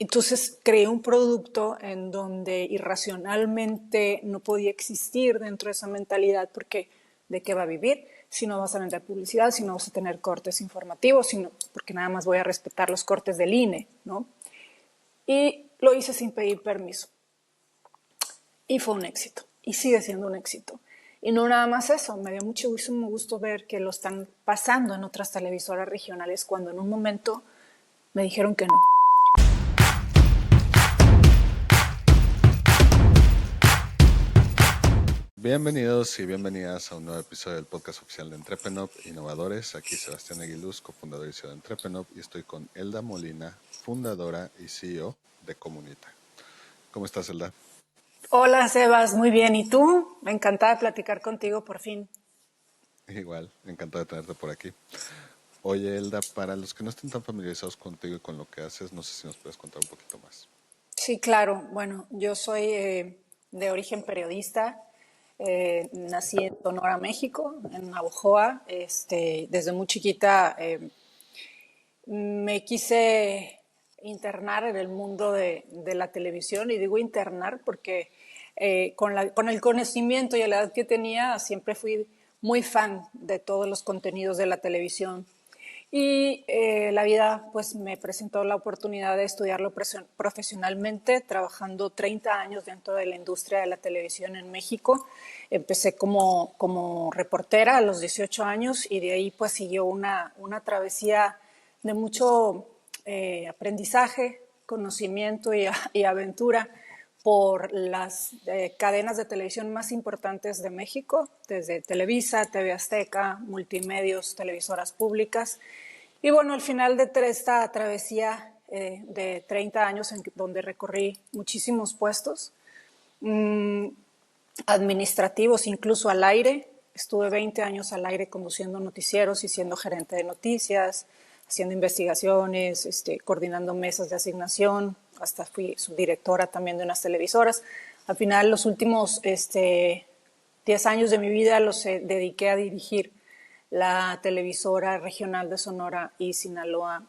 Entonces creé un producto en donde irracionalmente no podía existir dentro de esa mentalidad porque ¿de qué va a vivir? Si no vas a vender publicidad, si no vas a tener cortes informativos, sino porque nada más voy a respetar los cortes del INE, ¿no? Y lo hice sin pedir permiso. Y fue un éxito. Y sigue siendo un éxito. Y no nada más eso, me dio muchísimo gusto ver que lo están pasando en otras televisoras regionales cuando en un momento me dijeron que no. Bienvenidos y bienvenidas a un nuevo episodio del podcast oficial de Entrepreneur Innovadores. Aquí Sebastián Aguiluz, cofundador y CEO de Entrepreneur, y estoy con Elda Molina, fundadora y CEO de Comunita. ¿Cómo estás, Elda? Hola, Sebas, muy bien. ¿Y tú? Encantada de platicar contigo por fin. Igual, encantado de tenerte por aquí. Oye, Elda, para los que no estén tan familiarizados contigo y con lo que haces, no sé si nos puedes contar un poquito más. Sí, claro. Bueno, yo soy de origen periodista. Nací en Sonora, México, en Navojoa. Desde muy chiquita me quise internar en el mundo de la televisión, y digo internar porque con el conocimiento y la edad que tenía siempre fui muy fan de todos los contenidos de la televisión. Y la vida pues me presentó la oportunidad de estudiarlo profesionalmente, trabajando 30 años dentro de la industria de la televisión en México. Empecé como reportera a los 18 años y de ahí pues siguió una travesía de mucho aprendizaje, conocimiento y aventura por las cadenas de televisión más importantes de México, desde Televisa, TV Azteca, Multimedios, televisoras públicas. Y bueno, al final de esta travesía de 30 años en donde recorrí muchísimos puestos, administrativos, incluso al aire. Estuve 20 años al aire conduciendo noticieros y siendo gerente de noticias, haciendo investigaciones, coordinando mesas de asignación, hasta fui subdirectora también de unas televisoras. Al final, los últimos 10 años de mi vida los dediqué a dirigir la televisora regional de Sonora y Sinaloa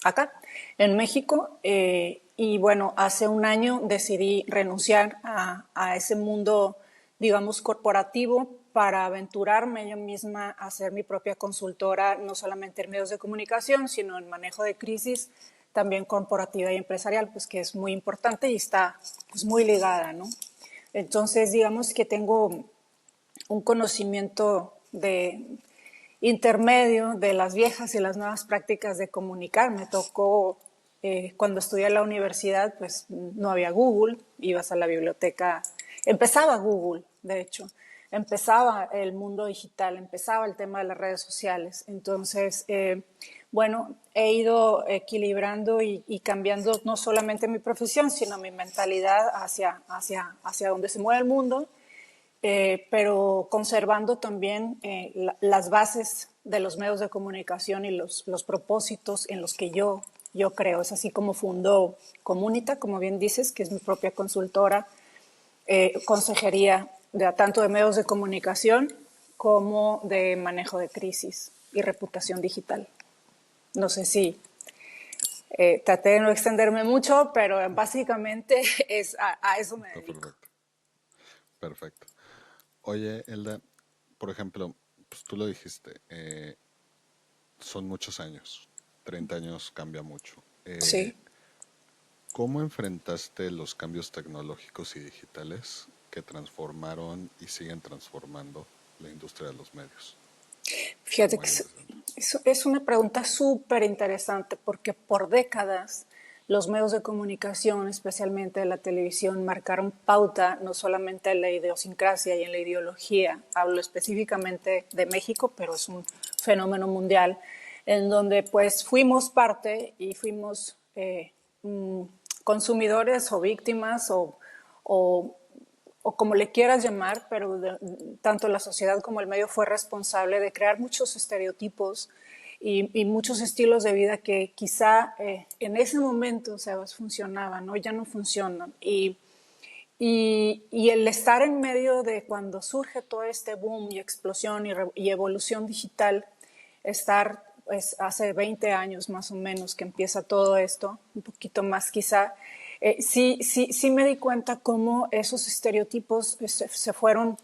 acá, en México. Y bueno, hace un año decidí renunciar a ese mundo, digamos, corporativo para aventurarme yo misma a ser mi propia consultora, no solamente en medios de comunicación, sino en manejo de crisis, también corporativa y empresarial, pues que es muy importante y está pues muy ligada, ¿no? Entonces, digamos que tengo un conocimiento de intermedio de las viejas y las nuevas prácticas de comunicar. Me tocó, cuando estudié en la universidad, pues no había Google, ibas a la biblioteca, empezaba Google, de hecho, empezaba el mundo digital, empezaba el tema de las redes sociales. Entonces, bueno, he ido equilibrando y cambiando no solamente mi profesión, sino mi mentalidad hacia donde se mueve el mundo. Pero conservando también las bases de los medios de comunicación y los propósitos en los que yo creo. Es así como fundó Comunita, como bien dices, que es mi propia consultora, consejería tanto de medios de comunicación como de manejo de crisis y reputación digital. No sé si traté de no extenderme mucho, pero básicamente a eso me Está dedico. perfecto. Perfecto. Oye, Elda, por ejemplo, pues tú lo dijiste, son muchos años. 30 años cambia mucho. Sí. ¿Cómo enfrentaste los cambios tecnológicos y digitales que transformaron y siguen transformando la industria de los medios? Fíjate ¿Cómo que hayas desde es una pregunta súper interesante porque por décadas los medios de comunicación, especialmente la televisión, marcaron pauta no solamente en la idiosincrasia y en la ideología, hablo específicamente de México, pero es un fenómeno mundial, en donde pues fuimos parte y fuimos consumidores o víctimas o o como le quieras llamar, pero tanto la sociedad como el medio fue responsable de crear muchos estereotipos y muchos estilos de vida que quizá en ese momento, Sebas, funcionaban, ¿no? Ya no funcionan. Y el estar en medio de cuando surge todo este boom y explosión y evolución digital, estar pues hace 20 años más o menos que empieza todo esto, un poquito más quizá, sí me di cuenta cómo esos estereotipos se fueron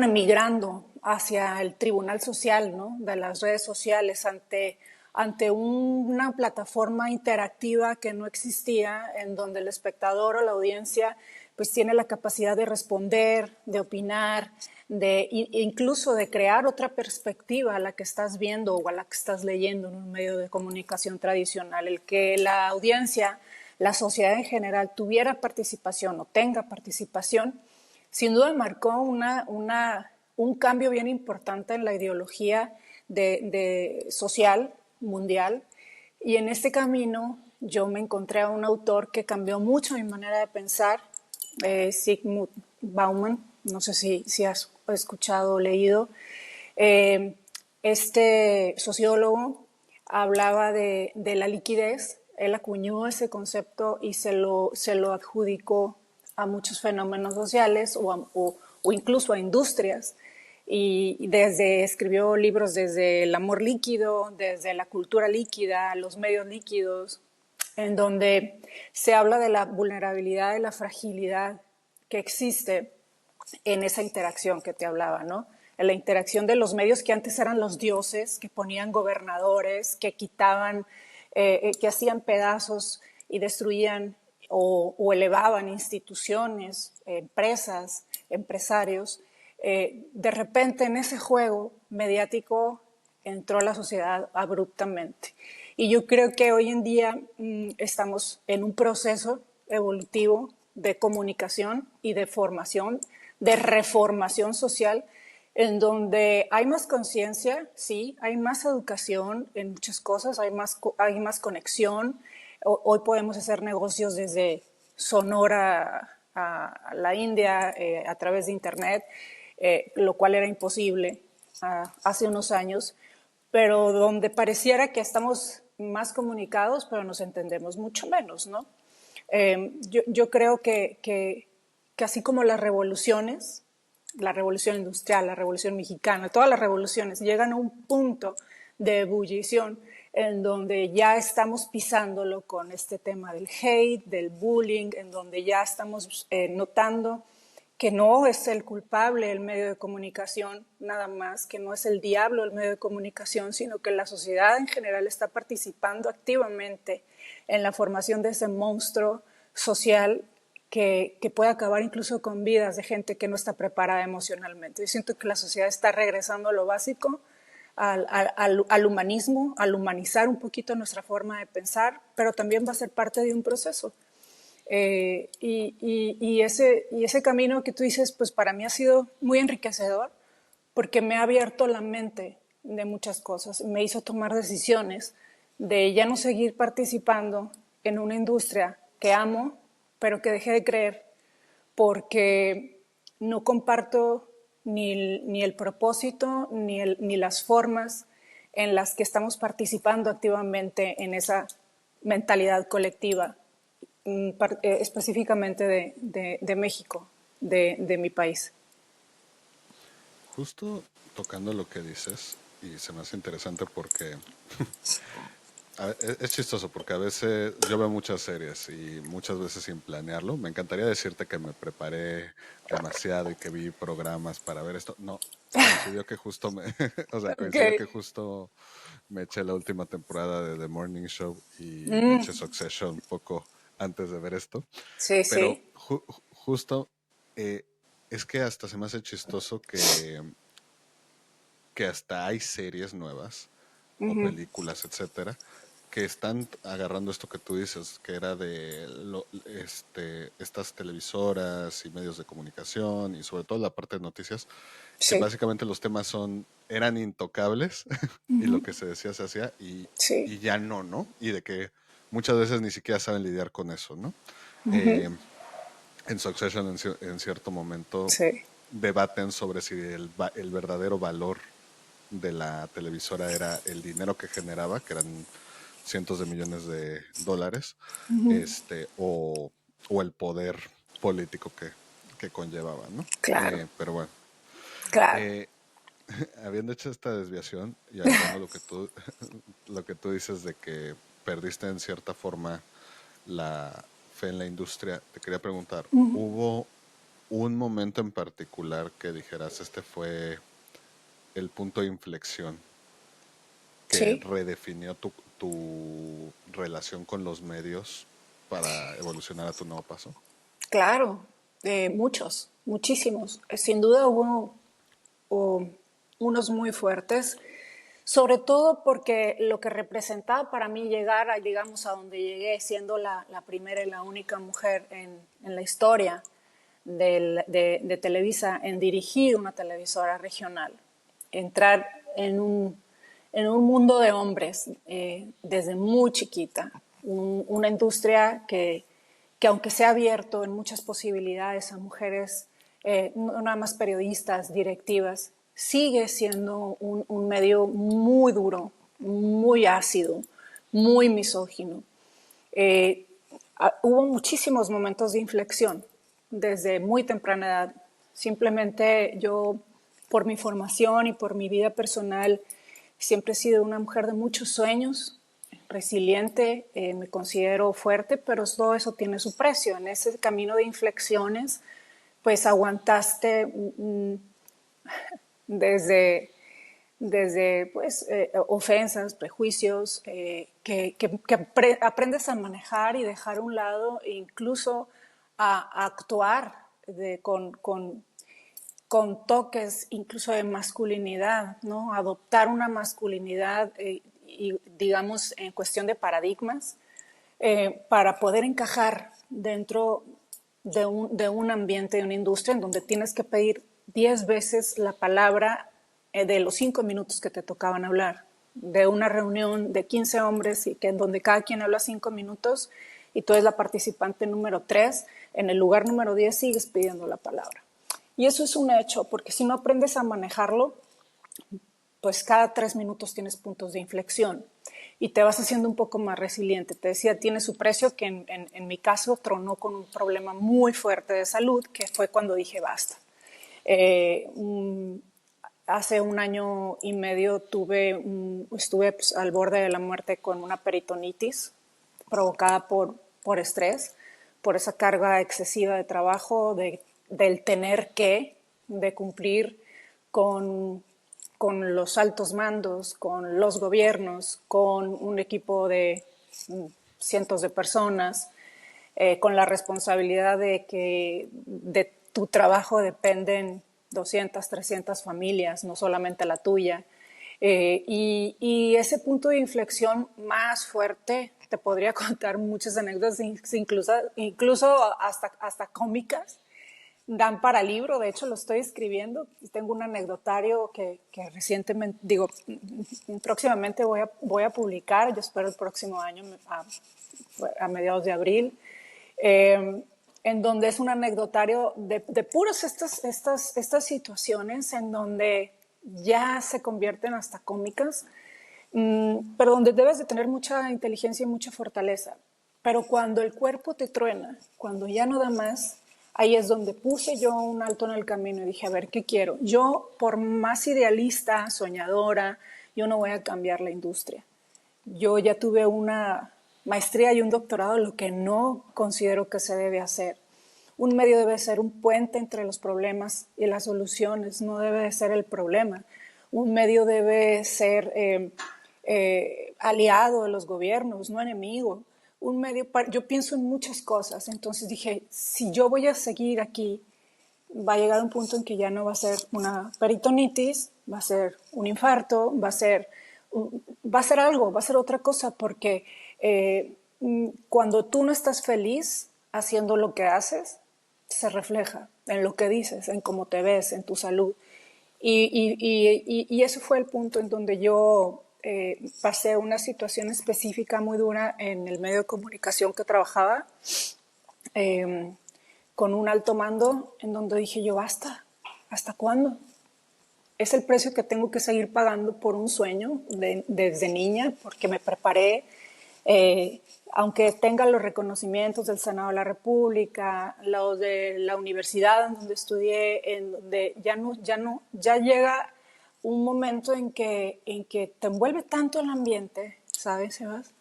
emigrando hacia el tribunal social, ¿no? De las redes sociales ante una plataforma interactiva que no existía, en donde el espectador o la audiencia pues tiene la capacidad de responder, de opinar, incluso de crear otra perspectiva a la que estás viendo o a la que estás leyendo en un medio de comunicación tradicional. El que la audiencia, la sociedad en general tuviera participación o tenga participación, sin duda marcó un cambio bien importante en la ideología social mundial. Y en este camino yo me encontré a un autor que cambió mucho mi manera de pensar, Zygmunt Bauman, no sé si has escuchado o leído. Este sociólogo hablaba de la liquidez, él acuñó ese concepto y se lo adjudicó a muchos fenómenos sociales o incluso a industrias. Y escribió libros desde el amor líquido, desde la cultura líquida, los medios líquidos, en donde se habla de la vulnerabilidad, de la fragilidad que existe en esa interacción que te hablaba, ¿no? En la interacción de los medios que antes eran los dioses, que ponían gobernadores, que quitaban, que hacían pedazos y destruían o elevaban instituciones, empresas, empresarios. De repente en ese juego mediático entró la sociedad abruptamente. Y yo creo que hoy en día estamos en un proceso evolutivo de comunicación y de formación, de reformación social, en donde hay más conciencia, sí, hay más educación en muchas cosas, hay más conexión. Hoy podemos hacer negocios desde Sonora a la India a través de Internet, lo cual era imposible hace unos años, pero donde pareciera que estamos más comunicados, pero nos entendemos mucho menos, ¿no? Yo creo que así como las revoluciones, la revolución industrial, la revolución mexicana, todas las revoluciones llegan a un punto de ebullición en donde ya estamos pisándolo con este tema del hate, del bullying, en donde ya estamos notando que no es el culpable el medio de comunicación nada más, que no es el diablo el medio de comunicación, sino que la sociedad en general está participando activamente en la formación de ese monstruo social que puede acabar incluso con vidas de gente que no está preparada emocionalmente. Yo siento que la sociedad está regresando a lo básico, al humanismo, al humanizar un poquito nuestra forma de pensar, pero también va a ser parte de un proceso. Y ese camino que tú dices, pues para mí ha sido muy enriquecedor porque me ha abierto la mente de muchas cosas, me hizo tomar decisiones de ya no seguir participando en una industria que amo, pero que dejé de creer porque no comparto ni el propósito ni las formas en las que estamos participando activamente en esa mentalidad colectiva, específicamente de México, de mi país. Justo tocando lo que dices, y se me hace interesante porque es chistoso porque a veces yo veo muchas series y muchas veces sin planearlo. Me encantaría decirte que me preparé demasiado y que vi programas para ver esto. No, coincidió que justo o sea, coincidió Okay. que justo me eché la última temporada de The Morning Show y me eché Succession un poco antes de ver esto. Sí, Pero sí. justo eh, es que hasta se me hace chistoso que hasta hay series nuevas o películas, etcétera, que están agarrando esto que tú dices, que era de estas televisoras y medios de comunicación y sobre todo la parte de noticias, que Sí, básicamente los temas eran intocables y lo que se decía se hacía sí. y ya no, ¿no? Y de que muchas veces ni siquiera saben lidiar con eso, ¿no? Eh, en Succession en cierto momento Sí. debaten sobre si el verdadero valor de la televisora era el dinero que generaba, que eran cientos de millones de dólares, o el poder político que conllevaba, ¿no? Claro, Pero bueno, claro. eh, habiendo hecho esta desviación y agregando lo que tú dices de que perdiste en cierta forma la fe en la industria, te quería preguntar, ¿hubo un momento en particular que dijeras, este fue el punto de inflexión que Sí, redefinió tu relación con los medios para evolucionar a tu nuevo paso? claro, muchos, muchísimos. Sin duda hubo unos muy fuertes, sobre todo porque lo que representaba para mí llegar, digamos, a donde llegué, siendo la primera y la única mujer en la historia de Televisa en dirigir una televisora regional, entrar en un mundo de hombres desde muy chiquita, una industria que aunque se ha abierto en muchas posibilidades a mujeres, no nada más periodistas, directivas, sigue siendo un medio muy duro, muy ácido, muy misógino. Eh, Hubo muchísimos momentos de inflexión desde muy temprana edad. Simplemente yo, por mi formación y por mi vida personal, siempre he sido una mujer de muchos sueños, resiliente, me considero fuerte, pero todo eso tiene su precio. En ese camino de inflexiones, pues aguantaste desde, desde pues, ofensas, prejuicios, que aprendes a manejar y dejar a un lado e incluso a actuar con toques incluso de masculinidad, ¿no? Adoptar una masculinidad, y, digamos, en cuestión de paradigmas, para poder encajar dentro de un ambiente, de una industria en donde tienes que pedir 10 veces la palabra de los 5 minutos que te tocaban hablar, de una reunión de 15 hombres y que en donde cada quien habla 5 minutos y tú eres la participante número 3, en el lugar número 10 sigues pidiendo la palabra. Y eso es un hecho, porque si no aprendes a manejarlo, pues cada 3 minutos tienes puntos de inflexión y te vas haciendo un poco más resiliente. Te decía, tiene su precio, que en mi caso tronó con un problema muy fuerte de salud, que fue cuando dije basta. Eh, um, Hace 1 año y medio estuve pues, al borde de la muerte con una peritonitis provocada por estrés, por esa carga excesiva de trabajo, del tener de cumplir con, con los altos mandos, con los gobiernos, con un equipo de cientos de personas, con la responsabilidad de que de tu trabajo dependen 200, 300 familias, no solamente la tuya. Y ese punto de inflexión más fuerte, te podría contar muchas anécdotas, incluso hasta cómicas, dan para libro. De hecho lo estoy escribiendo, tengo un anecdotario que recientemente, digo, próximamente voy a publicar, yo espero el próximo año, a mediados de abril, en donde es un anecdotario de puras estas situaciones en donde ya se convierten hasta cómicas, pero donde debes de tener mucha inteligencia y mucha fortaleza. Pero cuando el cuerpo te truena, cuando ya no da más, ahí es donde puse yo un alto en el camino y dije, a ver, ¿qué quiero? Yo, por más idealista, soñadora, yo no voy a cambiar la industria. Yo ya tuve una maestría y un doctorado, lo que no considero que se debe hacer. Un medio debe ser un puente entre los problemas y las soluciones, no debe ser el problema. Un medio debe ser aliado de los gobiernos, no enemigo. Yo pienso en muchas cosas, entonces dije, si yo voy a seguir aquí, va a llegar un punto en que ya no va a ser una peritonitis, va a ser un infarto, va a ser algo, va a ser otra cosa, porque cuando tú no estás feliz haciendo lo que haces, se refleja en lo que dices, en cómo te ves, en tu salud. Y ese fue el punto en donde yo pasé una situación específica muy dura en el medio de comunicación que trabajaba, eh, con un alto mando, en donde dije yo, basta, ¿hasta cuándo? Es el precio que tengo que seguir pagando por un sueño desde niña, porque me preparé, aunque tenga los reconocimientos del Senado de la República, los de la universidad en donde estudié, en donde ya llega un momento en que te envuelve tanto el ambiente, ¿sabes, Sebas?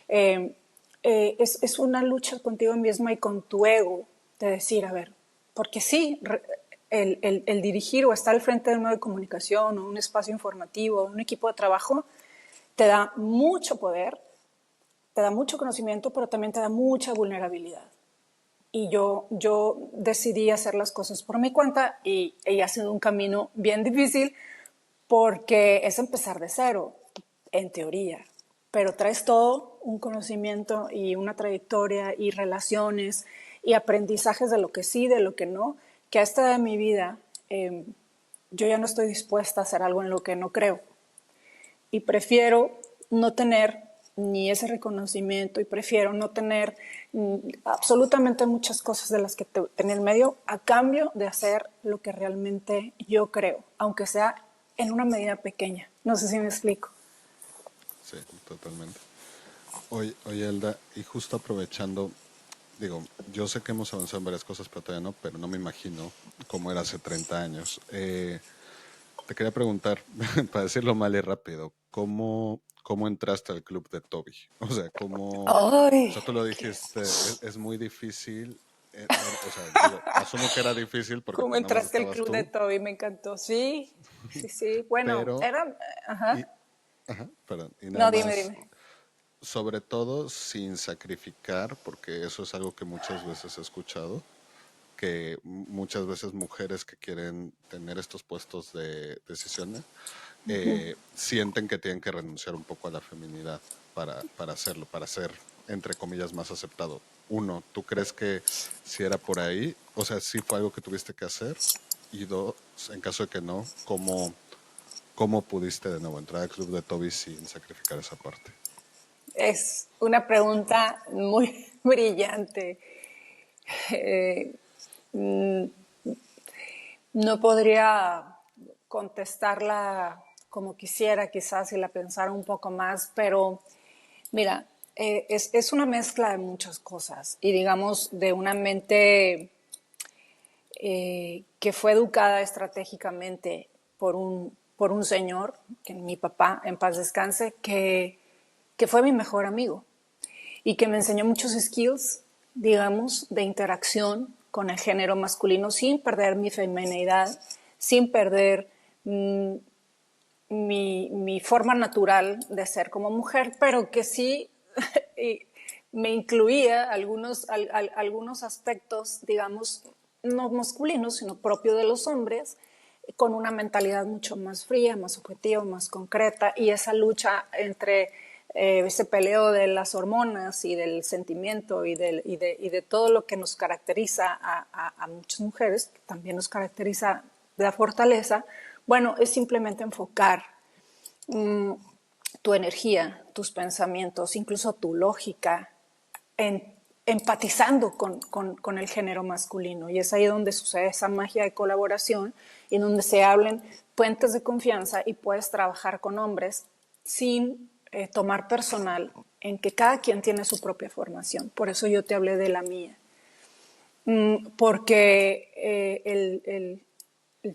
Eh, es una lucha contigo misma y con tu ego de decir, a ver, porque sí, el dirigir o estar al frente de un medio de comunicación o un espacio informativo o un equipo de trabajo te da mucho poder, te da mucho conocimiento, pero también te da mucha vulnerabilidad. Y yo decidí hacer las cosas por mi cuenta y ha sido un camino bien difícil porque es empezar de cero, en teoría, pero traes todo un conocimiento y una trayectoria y relaciones y aprendizajes de lo que sí, de lo que no, que a esta edad de mi vida yo ya no estoy dispuesta a hacer algo en lo que no creo y prefiero no tener ni ese reconocimiento y prefiero no tener absolutamente muchas cosas de las que en el medio a cambio de hacer lo que realmente yo creo, aunque sea en una medida pequeña. No sé si me explico. Sí, totalmente. Oye, Elda, y justo aprovechando, digo, yo sé que hemos avanzado en varias cosas, pero todavía no, pero no me imagino cómo era hace 30 años. Te quería preguntar, para decirlo mal y rápido, ¿cómo entraste al club de Toby? O Ay, sea, tú lo dijiste, es muy difícil, o sea, digo, asumo que era difícil porque ¿cómo pues nada más entraste al estabas club de tú, Toby? Me encantó. Sí, sí, sí. Bueno, pero, era... y, Ajá. ajá, perdón, y nada No, dime, más, dime. sobre todo sin sacrificar, porque eso es algo que muchas veces he escuchado, que muchas veces mujeres que quieren tener estos puestos de decisiones sienten que tienen que renunciar un poco a la feminidad para hacerlo, para ser, entre comillas, más aceptado. Uno, ¿tú crees que si era por ahí? O sea, si fue algo que tuviste que hacer. Y dos, en caso de que no, ¿cómo pudiste de nuevo entrar al club de Toby sin sacrificar esa parte? Es una pregunta muy brillante. Eh, no podría contestarla como quisiera, quizás si la pensara un poco más, pero mira, es una mezcla de muchas cosas y digamos de una mente que fue educada estratégicamente por un señor, que mi papá, en paz descanse, que fue mi mejor amigo y que me enseñó muchos skills, digamos, de interacción con el género masculino sin perder mi feminidad, sin perder mi forma natural de ser como mujer, pero que sí me incluía algunos aspectos, digamos, no masculinos, sino propio de los hombres, con una mentalidad mucho más fría, más objetiva, más concreta, y esa lucha entre ese peleo de las hormonas y del sentimiento y de todo lo que nos caracteriza a muchas mujeres, que también nos caracteriza de la fortaleza, bueno, es simplemente enfocar tu energía, tus pensamientos, incluso tu lógica, empatizando con el género masculino. Y es ahí donde sucede esa magia de colaboración y donde se hablen puentes de confianza y puedes trabajar con hombres sin tomar personal en que cada quien tiene su propia formación. Por eso yo te hablé de la mía. Porque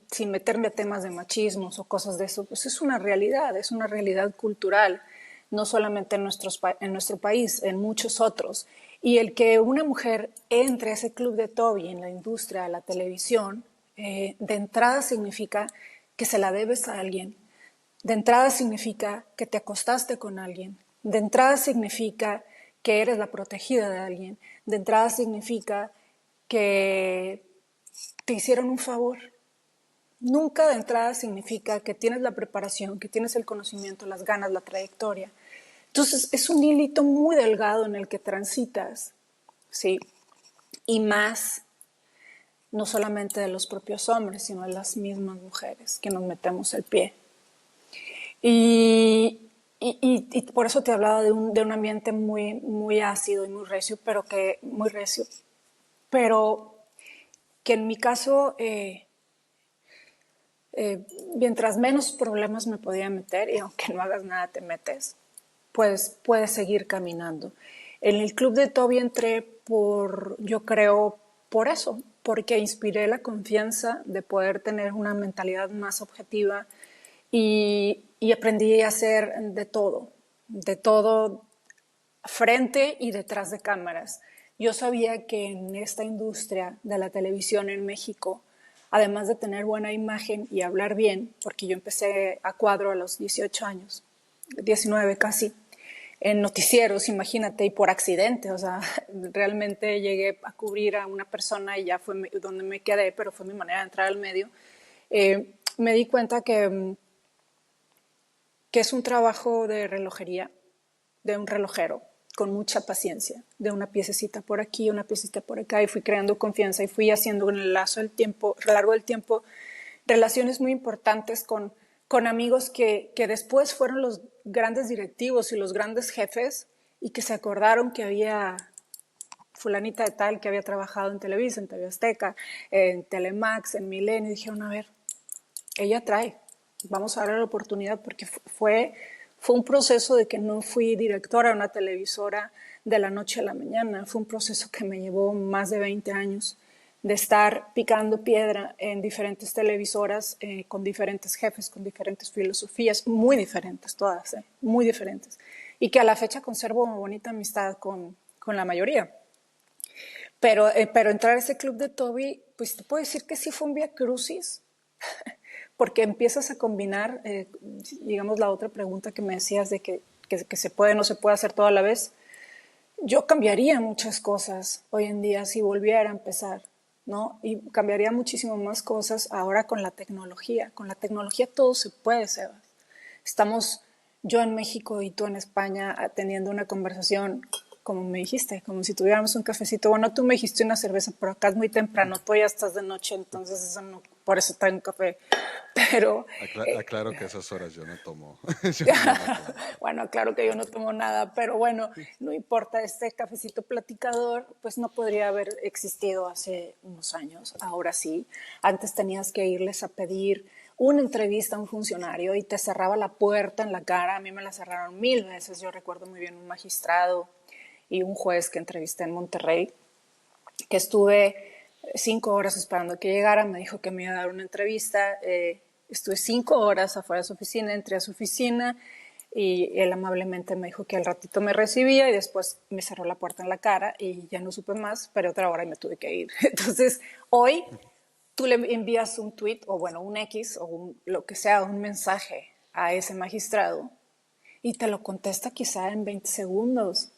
sin meterme a temas de machismos o cosas de eso, pues es una realidad cultural, no solamente en nuestro país, en muchos otros. Y el que una mujer entre a ese club de Toby en la industria de la televisión, de entrada significa que se la debes a alguien, de entrada significa que te acostaste con alguien, de entrada significa que eres la protegida de alguien, de entrada significa que te hicieron un favor. Nunca de entrada significa que tienes la preparación, que tienes el conocimiento, las ganas, la trayectoria. Entonces es un hilito muy delgado en el que transitas, ¿sí? Y más, no solamente de los propios hombres, sino de las mismas mujeres que nos metemos el pie. Y por eso te hablaba de un ambiente muy, muy ácido y muy recio, pero que en mi caso mientras menos problemas me podía meter, y aunque no hagas nada te metes, pues puedes seguir caminando. En el club de Toby entré yo creo, por eso, porque inspiré la confianza de poder tener una mentalidad más objetiva y aprendí a hacer de todo frente y detrás de cámaras. Yo sabía que en esta industria de la televisión en México, además de tener buena imagen y hablar bien, porque yo empecé a cuadro a los 18 años, 19 casi, en noticieros, imagínate, y por accidente, o sea, realmente llegué a cubrir a una persona y ya fue donde me quedé, pero fue mi manera de entrar al medio. Me di cuenta que es un trabajo de relojería, de un relojero, con mucha paciencia, de una piececita por aquí, una piececita por acá, y fui creando confianza y fui haciendo en el lazo del tiempo, a lo largo del tiempo, relaciones muy importantes con amigos que después fueron los grandes directivos y los grandes jefes y que se acordaron que había fulanita de tal que había trabajado en Televisa, en TV Azteca, en Telemax, en Milenio, y dijeron, a ver, ella trae, vamos a darle la oportunidad, porque fue un proceso de que no fui directora de una televisora de la noche a la mañana, fue un proceso que me llevó más de 20 años de estar picando piedra en diferentes televisoras, con diferentes jefes, con diferentes filosofías, muy diferentes todas, muy diferentes, y que a la fecha conservo una bonita amistad con la mayoría. Pero entrar a ese club de Toby, pues te puedo decir que sí fue un vía crucis, porque empiezas a combinar, digamos, la otra pregunta que me decías de que se puede o no se puede hacer todo a la vez. Yo cambiaría muchas cosas hoy en día si volviera a empezar, ¿no? Y cambiaría muchísimo más cosas ahora con la tecnología. Con la tecnología todo se puede, Sebas. Estamos yo en México y tú en España teniendo una conversación, como me dijiste, como si tuviéramos un cafecito. Bueno, tú me dijiste una cerveza, pero acá es muy temprano, tú ya estás de noche, entonces eso no, por eso traigo un café. Pero Aclaro que a esas horas yo no tomo. Yo no tomo. bueno, claro que yo no tomo nada, pero bueno, no importa, este cafecito platicador, pues no podría haber existido hace unos años, ahora sí. Antes tenías que irles a pedir una entrevista a un funcionario y te cerraba la puerta en la cara, a mí me la cerraron 1000 veces, yo recuerdo muy bien un magistrado y un juez que entrevisté en Monterrey, que estuve 5 horas esperando que llegara, me dijo que me iba a dar una entrevista, estuve 5 horas afuera de su oficina, entré a su oficina y él amablemente me dijo que al ratito me recibía y después me cerró la puerta en la cara y ya no supe más, pero otra hora y me tuve que ir. Entonces, hoy tú le envías un tweet o bueno, un X o lo que sea, un mensaje a ese magistrado y te lo contesta quizá en 20 segundos.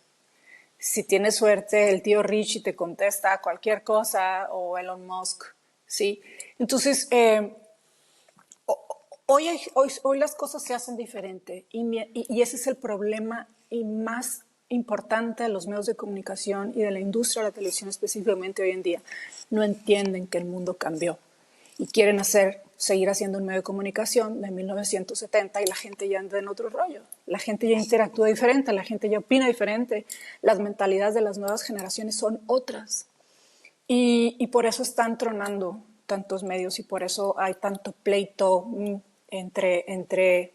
Si tienes suerte, el tío Richie te contesta cualquier cosa o Elon Musk, ¿sí? Entonces, hoy las cosas se hacen diferente y ese es el problema y más importante de los medios de comunicación y de la industria de la televisión específicamente hoy en día. No entienden que el mundo cambió y quieren seguir haciendo un medio de comunicación de 1970 y la gente ya anda en otro rollo. La gente ya interactúa diferente, la gente ya opina diferente, las mentalidades de las nuevas generaciones son otras. Y por eso están tronando tantos medios y por eso hay tanto pleito entre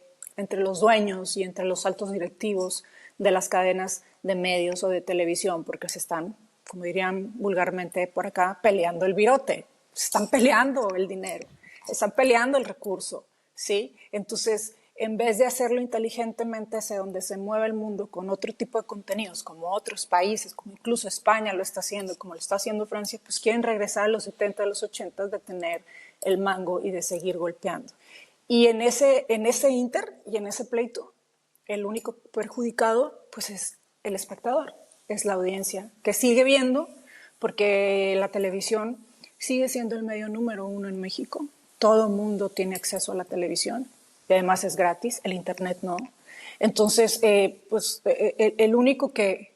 los dueños y entre los altos directivos de las cadenas de medios o de televisión, porque se están, como dirían vulgarmente por acá, peleando el virote, se están peleando el dinero, están peleando el recurso, ¿sí? Entonces, en vez de hacerlo inteligentemente hacia donde se mueve el mundo con otro tipo de contenidos, como otros países, como incluso España lo está haciendo, como lo está haciendo Francia, pues quieren regresar a los 70, a los 80 de tener el mango y de seguir golpeando. Y en ese inter y en ese pleito, el único perjudicado pues es el espectador, es la audiencia, que sigue viendo, porque la televisión sigue siendo el medio número 1 en México. Todo el mundo tiene acceso a la televisión y además es gratis, el internet no. Entonces, el único que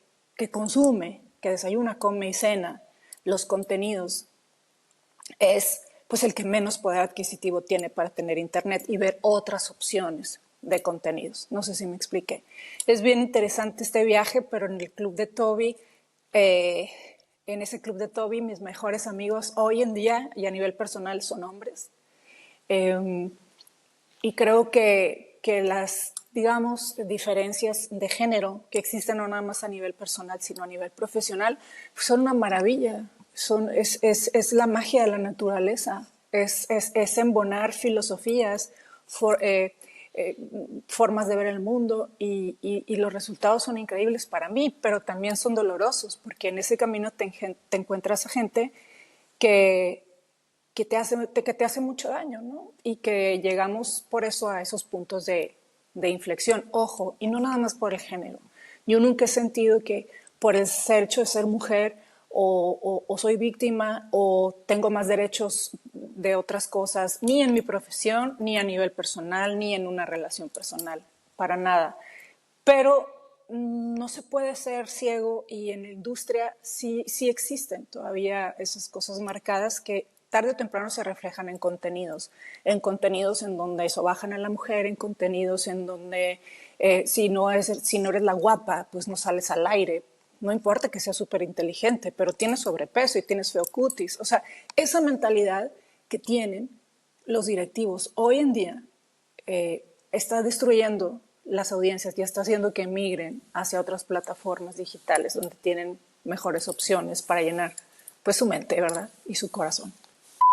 consume, que desayuna, come y cena los contenidos es pues el que menos poder adquisitivo tiene para tener internet y ver otras opciones de contenidos. No sé si me expliqué. Es bien interesante este viaje, pero en el club de Toby, en ese club de Toby, mis mejores amigos hoy en día y a nivel personal son hombres. Y creo que las, digamos, diferencias de género que existen no nada más a nivel personal, sino a nivel profesional, pues son una maravilla. Es la magia de la naturaleza, es embonar filosofías, formas de ver el mundo y los resultados son increíbles para mí, pero también son dolorosos porque en ese camino te encuentras a gente que, que te hace mucho daño, ¿no? Y que llegamos por eso a esos puntos de inflexión. Ojo, y no nada más por el género. Yo nunca he sentido que por el hecho de ser mujer o soy víctima o tengo más derechos de otras cosas, ni en mi profesión, ni a nivel personal, ni en una relación personal, para nada. Pero no se puede ser ciego y en la industria sí existen todavía esas cosas marcadas que tarde o temprano se reflejan en contenidos en donde sobajan a la mujer, en contenidos en donde si no eres la guapa, pues no sales al aire. No importa que seas súper inteligente, pero tienes sobrepeso y tienes feo cutis. O sea, esa mentalidad que tienen los directivos hoy en día está destruyendo las audiencias y está haciendo que migren hacia otras plataformas digitales donde tienen mejores opciones para llenar pues su mente, ¿verdad? Y su corazón.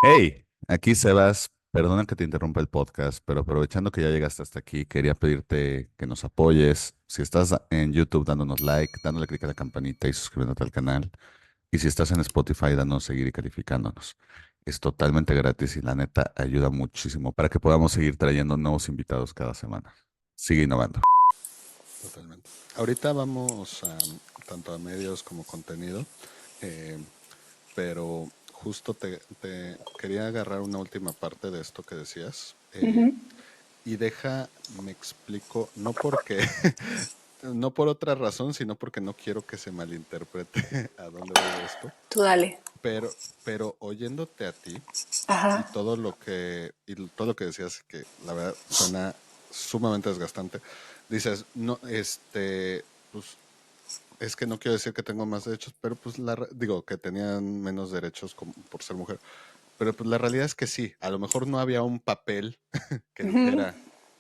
Hey, aquí Sebas. Perdona que te interrumpa el podcast, pero aprovechando que ya llegaste hasta aquí, quería pedirte que nos apoyes. Si estás en YouTube, dándonos like, dándole click a la campanita y suscribiéndote al canal. Y si estás en Spotify, danos seguir y calificándonos. Es totalmente gratis y la neta ayuda muchísimo para que podamos seguir trayendo nuevos invitados cada semana. Sigue innovando. Totalmente. Ahorita vamos tanto a medios como contenido, eh, pero justo te quería agarrar una última parte de esto que decías. Y me explico, no porque, no por otra razón, sino porque no quiero que se malinterprete a dónde voy esto. Tú dale. Pero, pero oyéndote a ti y Ajá. todo lo que decías, que la verdad suena sumamente desgastante, dices, no, pues es que no quiero decir que tengo más derechos, pero pues digo que tenían menos derechos por ser mujer, pero pues la realidad es que sí, a lo mejor no había un papel que dijera,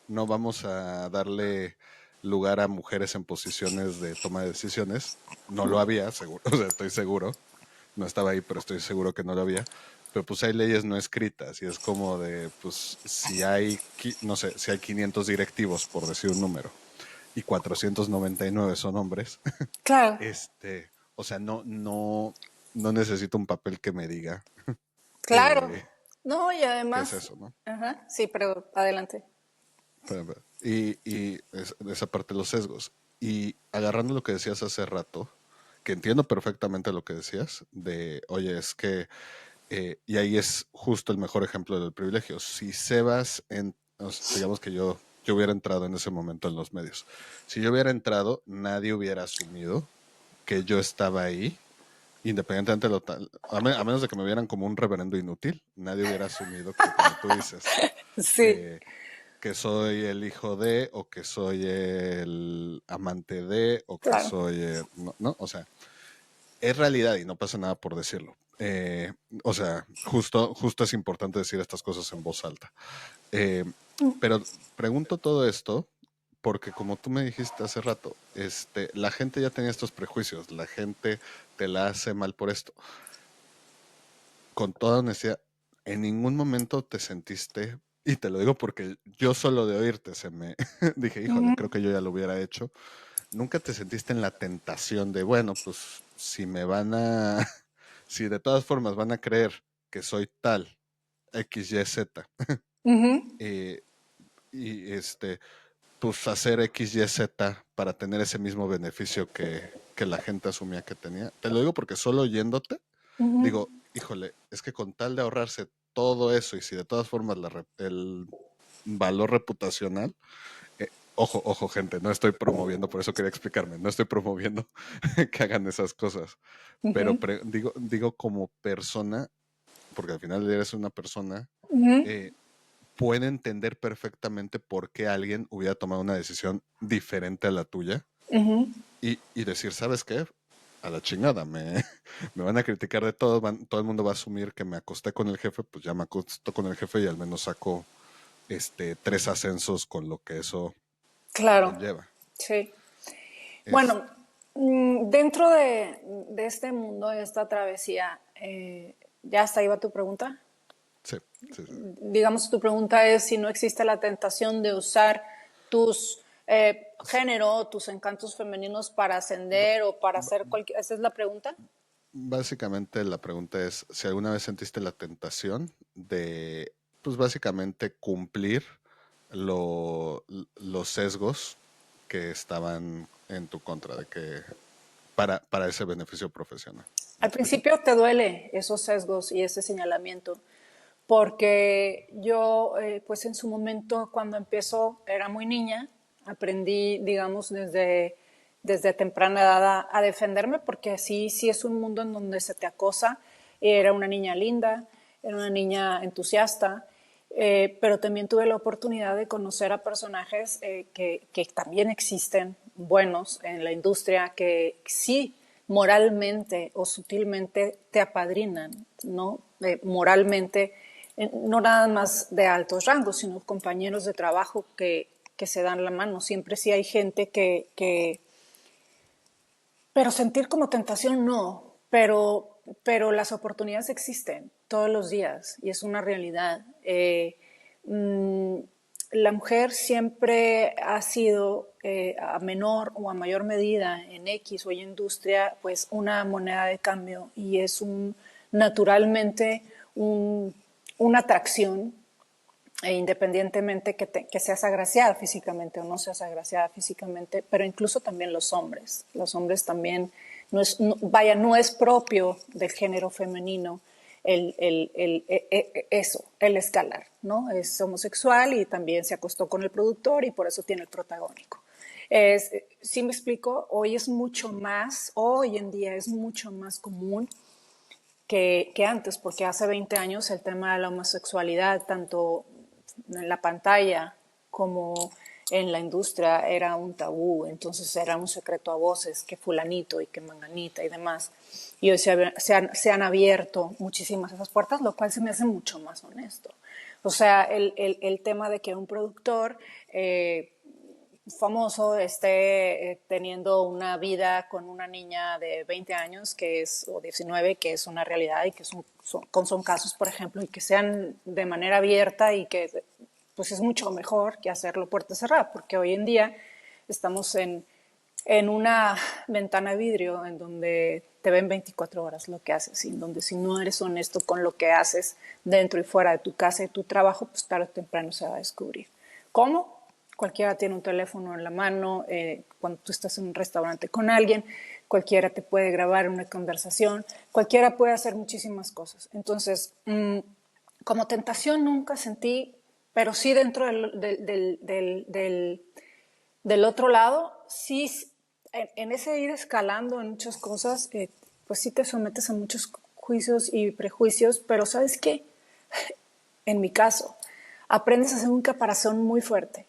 no vamos a darle lugar a mujeres en posiciones de toma de decisiones, no lo había, seguro, o sea, estoy seguro, no estaba ahí, pero estoy seguro que no lo había. Pero pues hay leyes no escritas y es como de, pues si hay, no sé, si hay 500 directivos, por decir un número, y 499 son hombres, Claro, o sea, no necesito un papel que me diga claro. eh, No, y qué es además, eso, ¿no? ajá, sí, pero adelante. Y esa parte de los sesgos. Y agarrando lo que decías hace rato, que entiendo perfectamente lo que decías, de, oye, es que y ahí es justo el mejor ejemplo del privilegio. Si Sebas, digamos que yo hubiera entrado en ese momento en los medios, si yo hubiera entrado, nadie hubiera asumido que yo estaba ahí, independientemente de a menos de que me vieran como un reverendo inútil, nadie hubiera asumido que, como tú dices, Sí, eh, que soy el hijo de, o que soy el amante de, o que claro. soy, no, no, o sea, es realidad y no pasa nada por decirlo. O sea, justo es importante decir estas cosas en voz alta. Eh, pero pregunto todo esto porque como tú me dijiste hace rato, la gente ya tenía estos prejuicios, la gente te la hace mal por esto. Con toda honestidad, en ningún momento te sentiste, y te lo digo porque yo solo de oírte se me dije, híjole, creo que yo ya lo hubiera hecho. Nunca te sentiste en la tentación de, bueno, pues si me van a, si de todas formas van a creer que soy tal, X, Y, Z, eh, y pues hacer X, Y, Z para tener ese mismo beneficio que la gente asumía que tenía. Te lo digo porque solo oyéndote, digo, híjole, es que con tal de ahorrarse todo eso y si de todas formas el valor reputacional, ojo, gente, no estoy promoviendo, por eso quería explicarme, no estoy promoviendo que hagan esas cosas, pero digo como persona, porque al final eres una persona, eh, puede entender perfectamente por qué alguien hubiera tomado una decisión diferente a la tuya y decir, ¿sabes qué? A la chingada, me van a criticar de todo, todo el mundo va a asumir que me acosté con el jefe, pues ya me acosté con el jefe y al menos saco 3 ascensos con lo que eso Claro, conlleva. sí. Es, Bueno, dentro de este mundo, de esta travesía, ¿ya hasta ahí va tu pregunta? Sí, sí, sí. Digamos, tu pregunta es si no existe la tentación de usar tus género, tus encantos femeninos para ascender o para hacer cualquier... ¿Esa es la pregunta? Básicamente la pregunta es si alguna vez sentiste la tentación de, pues básicamente cumplir lo- los sesgos que estaban en tu contra, de que para ese beneficio profesional. ¿Me Al explico? principio te duele esos sesgos y ese señalamiento, porque yo, pues en su momento, cuando empezó, era muy niña, aprendí, digamos, desde temprana edad a defenderme, porque sí es un mundo en donde se te acosa. Era una niña linda, era una niña entusiasta, pero también tuve la oportunidad de conocer a personajes que también existen, buenos en la industria, que sí moralmente o sutilmente te apadrinan, ¿no? Moralmente, no nada más de altos rangos, sino compañeros de trabajo que se dan la mano. Siempre sí hay gente pero sentir como tentación no, pero las oportunidades existen todos los días y es una realidad. La mujer siempre ha sido, a menor o a mayor medida en X o Y industria, pues una moneda de cambio y es naturalmente una atracción, independientemente que seas agraciada físicamente o no seas agraciada físicamente, pero incluso también los hombres. Los hombres también, no es propio del género femenino el escalar, ¿no? Es homosexual y también se acostó con el productor y por eso tiene el protagónico. Sí me explico, hoy en día es mucho más común que antes, porque hace 20 años el tema de la homosexualidad, tanto en la pantalla como en la industria, era un tabú, entonces era un secreto a voces, que fulanito y que manganita y demás. Y hoy se han abierto muchísimas esas puertas, lo cual se me hace mucho más honesto. O sea, el tema de que un productor famoso esté teniendo una vida con una niña de 20 años que es, o 19, que es una realidad y que son casos, por ejemplo, y que sean de manera abierta y que pues es mucho mejor que hacerlo puerta cerrada, porque hoy en día estamos en una ventana de vidrio en donde te ven 24 horas lo que haces y en donde si no eres honesto con lo que haces dentro y fuera de tu casa y tu trabajo, pues tarde o temprano se va a descubrir. ¿Cómo? Cualquiera tiene un teléfono en la mano, cuando tú estás en un restaurante con alguien, cualquiera te puede grabar una conversación, cualquiera puede hacer muchísimas cosas. Entonces, como tentación nunca sentí, pero sí dentro del otro lado, sí, en ese ir escalando en muchas cosas, pues sí te sometes a muchos juicios y prejuicios, pero ¿sabes qué? En mi caso, aprendes a hacer un caparazón muy fuerte,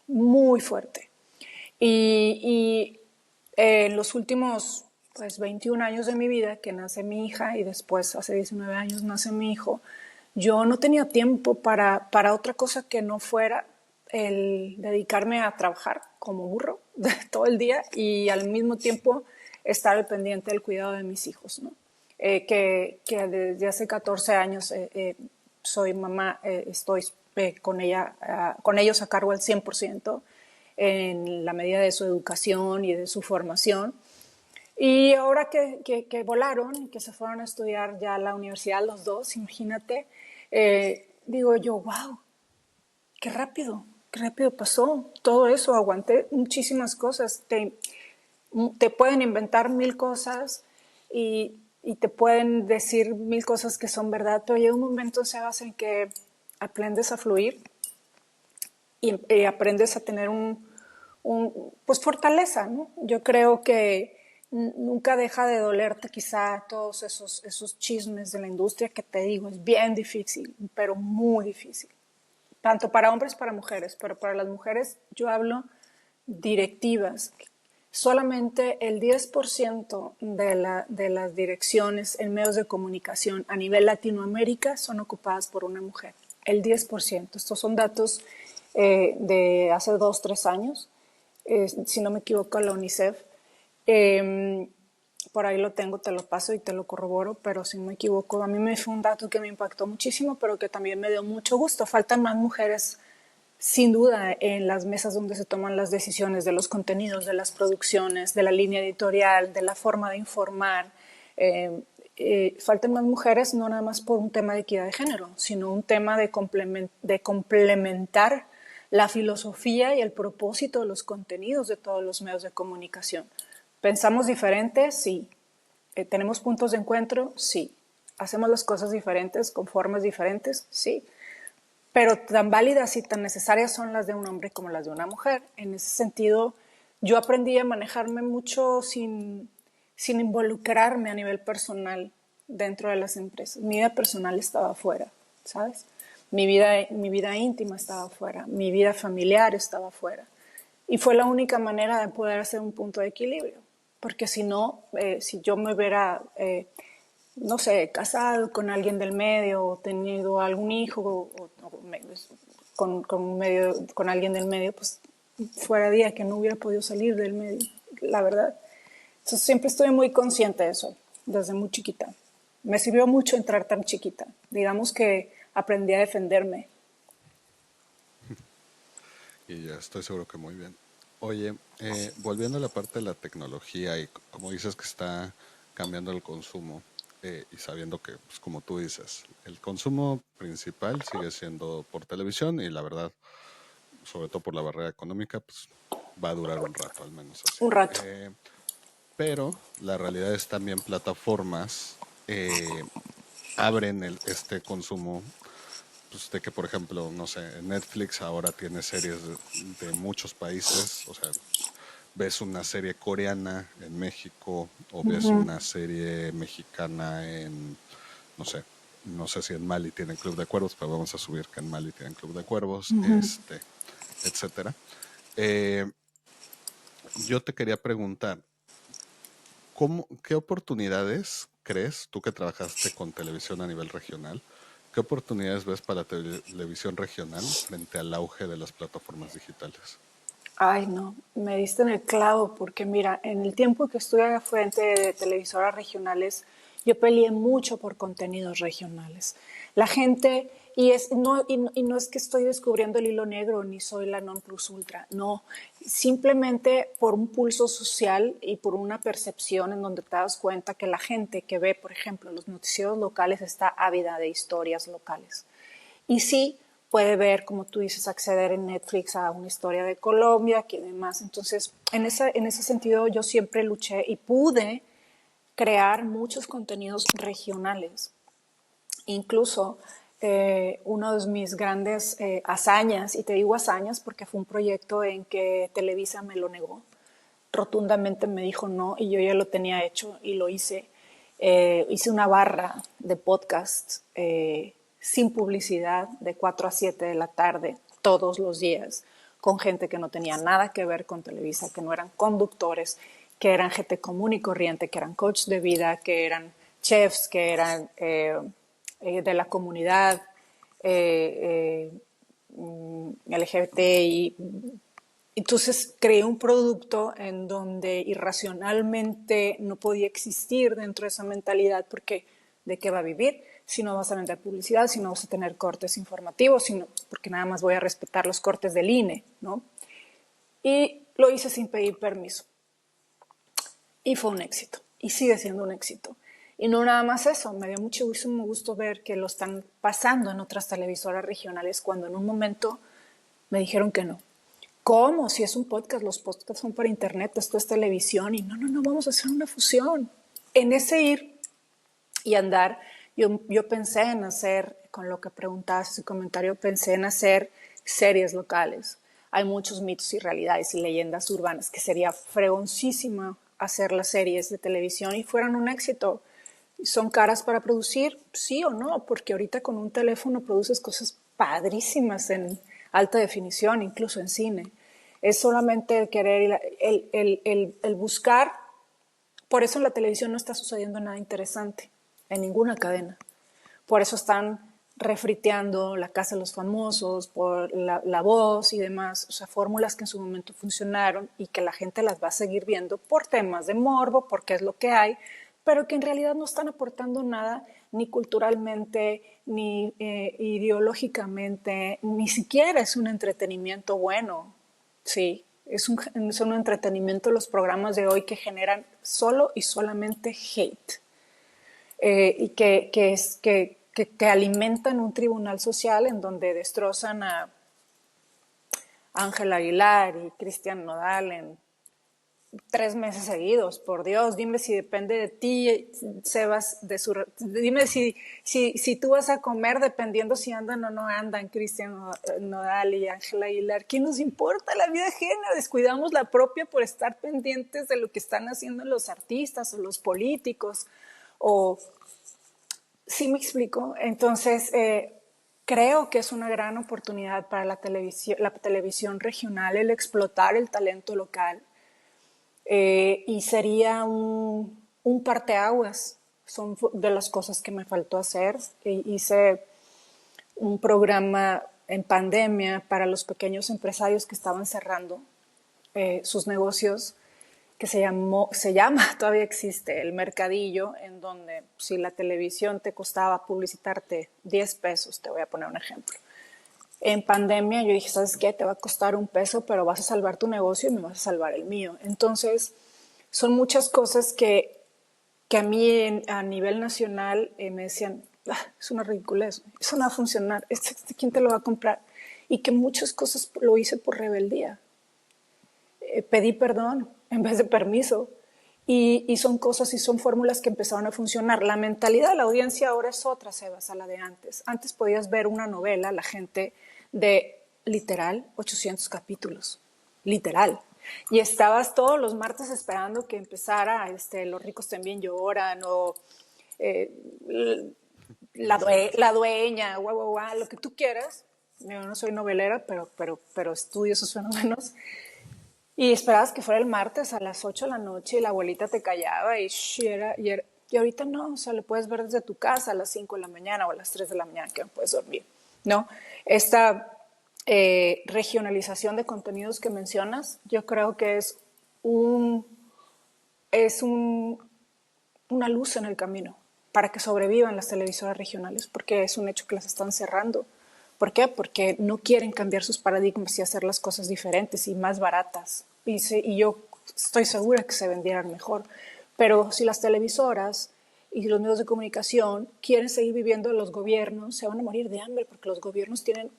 muy fuerte. Y en los últimos pues 21 años de mi vida, que nace mi hija y después hace 19 años nace mi hijo, yo no tenía tiempo para otra cosa que no fuera el dedicarme a trabajar como burro todo el día y al mismo tiempo estar al pendiente del cuidado de mis hijos, ¿no? Que desde hace 14 años soy mamá, estoy con ellos a cargo al 100% en la medida de su educación y de su formación. Y ahora que volaron y que se fueron a estudiar ya a la universidad los dos, imagínate, digo yo, wow, qué rápido pasó todo eso, aguanté muchísimas cosas, te pueden inventar mil cosas y te pueden decir mil cosas que son verdad, pero llega un momento, Sebas, en que aprendes a fluir y aprendes a tener pues fortaleza, ¿no? Yo creo que nunca deja de dolerte quizá todos esos chismes de la industria que te digo, es bien difícil, pero muy difícil. Tanto para hombres como para mujeres, pero para las mujeres yo hablo directivas. Solamente el 10% de las direcciones en medios de comunicación a nivel Latinoamérica son ocupadas por una mujer. El 10%. Estos son datos de hace 2, 3 años, si no me equivoco, la UNICEF. Eh, por ahí lo tengo, te lo paso y te lo corroboro, pero si no me equivoco, a mí me fue un dato que me impactó muchísimo, pero que también me dio mucho gusto. Faltan más mujeres, sin duda, en las mesas donde se toman las decisiones de los contenidos, de las producciones, de la línea editorial, de la forma de informar. Faltan más mujeres no nada más por un tema de equidad de género, sino un tema de complementar la filosofía y el propósito de los contenidos de todos los medios de comunicación. ¿Pensamos diferente? Sí. ¿Tenemos puntos de encuentro? Sí. ¿Hacemos las cosas diferentes, con formas diferentes? Sí. Pero tan válidas y tan necesarias son las de un hombre como las de una mujer. En ese sentido, yo aprendí a manejarme mucho sin involucrarme a nivel personal dentro de las empresas. Mi vida personal estaba afuera, ¿sabes? Mi vida íntima estaba afuera, mi vida familiar estaba afuera. Y fue la única manera de poder hacer un punto de equilibrio. Porque si no, si yo me hubiera, no sé, casado con alguien del medio o tenido algún hijo con alguien del medio, pues fuera día que no hubiera podido salir del medio, la verdad. Entonces siempre estoy muy consciente de eso, desde muy chiquita. Me sirvió mucho entrar tan chiquita. Digamos que aprendí a defenderme. Y ya estoy seguro que muy bien. Oye, volviendo a la parte de la tecnología y como dices que está cambiando el consumo y sabiendo que, pues, como tú dices, el consumo principal sigue siendo por televisión y la verdad, sobre todo por la barrera económica, pues va a durar un rato, al menos así. Un rato. Pero la realidad es también plataformas abren este consumo, pues de que por ejemplo, no sé, Netflix ahora tiene series de muchos países, o sea, ves una serie coreana en México o ves una serie mexicana en, no sé, no sé si en Mali tienen Club de Cuervos, pero vamos a subir que en Mali tienen Club de Cuervos, etcétera. Eh, yo te quería preguntar, ¿qué oportunidades crees, tú que trabajaste con televisión a nivel regional, qué oportunidades ves para la televisión regional frente al auge de las plataformas digitales? Ay, no, me diste en el clavo porque mira, en el tiempo que estuve al frente de televisoras regionales, yo peleé mucho por contenidos regionales. La gente, y no es que estoy descubriendo el hilo negro ni soy la non plus ultra, no, simplemente por un pulso social y por una percepción en donde te das cuenta que la gente que ve, por ejemplo, los noticieros locales está ávida de historias locales. Y sí puede ver, como tú dices, acceder en Netflix a una historia de Colombia, que demás. Entonces, en ese sentido, yo siempre luché y pude crear muchos contenidos regionales. Incluso uno de mis grandes hazañas, y te digo hazañas porque fue un proyecto en que Televisa me lo negó, rotundamente me dijo no y yo ya lo tenía hecho y lo hice. Hice una barra de podcast sin publicidad de 4 a 7 de la tarde todos los días con gente que no tenía nada que ver con Televisa, que no eran conductores, que eran gente común y corriente, que eran coach de vida, que eran chefs, que eran de la comunidad LGBTI. Entonces creé un producto en donde irracionalmente no podía existir dentro de esa mentalidad porque ¿de qué va a vivir? Si no vas a vender publicidad, si no vas a tener cortes informativos, sino porque nada más voy a respetar los cortes del INE, ¿no? Y lo hice sin pedir permiso. Y fue un éxito. Y sigue siendo un éxito. Y no nada más eso, me dio muchísimo gusto ver que lo están pasando en otras televisoras regionales cuando en un momento me dijeron que no. ¿Cómo? Si es un podcast, los podcasts son para internet, esto es televisión y no, vamos a hacer una fusión. En ese ir y andar, yo pensé en hacer, con lo que preguntabas, ese comentario, pensé en hacer series locales. Hay muchos mitos y realidades y leyendas urbanas que sería fregoncísimo hacer las series de televisión y fueran un éxito. ¿Son caras para producir? Sí o no, porque ahorita con un teléfono produces cosas padrísimas en alta definición, incluso en cine. Es solamente el querer, el buscar. Por eso en la televisión no está sucediendo nada interesante, en ninguna cadena. Por eso están refriteando La Casa de los Famosos, por la Voz y demás, o sea, fórmulas que en su momento funcionaron y que la gente las va a seguir viendo por temas de morbo, porque es lo que hay, pero que en realidad no están aportando nada ni culturalmente, ni ideológicamente, ni siquiera es un entretenimiento bueno, sí. Son un entretenimiento los programas de hoy que generan solo y solamente hate y que alimentan un tribunal social en donde destrozan a Ángel Aguilar y Cristian Nodal en 3 meses seguidos. Por Dios, dime si depende de ti, Sebas, dime si tú vas a comer dependiendo si andan o no andan Cristian Nodal y Ángel Aguilar. ¿Qué nos importa la vida ajena? Descuidamos la propia por estar pendientes de lo que están haciendo los artistas o los políticos. O ¿sí me explico? Entonces, creo que es una gran oportunidad para la televisión regional el explotar el talento local y sería un parteaguas. Son de las cosas que me faltó hacer. Hice un programa en pandemia para los pequeños empresarios que estaban cerrando sus negocios, que se llama, todavía existe, El Mercadillo, en donde si la televisión te costaba publicitarte 10 pesos, te voy a poner un ejemplo. En pandemia yo dije, ¿sabes qué? Te va a costar $1, pero vas a salvar tu negocio y me vas a salvar el mío. Entonces, son muchas cosas que a mí a nivel nacional me decían, es una ridiculez, eso no va a funcionar, ¿quién te lo va a comprar? Y que muchas cosas lo hice por rebeldía. Pedí perdón en vez de permiso. Y son cosas y son fórmulas que empezaron a funcionar. La mentalidad de la audiencia ahora es otra, Sebas, a la de antes. Antes podías ver una novela, la gente de literal 800 capítulos, literal. Y estabas todos los martes esperando que empezara Los ricos también lloran o eh, la dueña, guau, guau, guau, lo que tú quieras. Yo no soy novelera, pero estudio esos fenómenos. Y esperabas que fuera el martes a las 8 de la noche y la abuelita te callaba y ahorita no, o sea, lo puedes ver desde tu casa a las 5 de la mañana o a las 3 de la mañana que no puedes dormir, ¿no? Esta regionalización de contenidos que mencionas, yo creo que es una luz en el camino para que sobrevivan las televisoras regionales, porque es un hecho que las están cerrando. ¿Por qué? Porque no quieren cambiar sus paradigmas y hacer las cosas diferentes y más baratas. Y yo estoy segura que se vendieran mejor. Pero si las televisoras y los medios de comunicación quieren seguir viviendo de los gobiernos, se van a morir de hambre porque los gobiernos tienen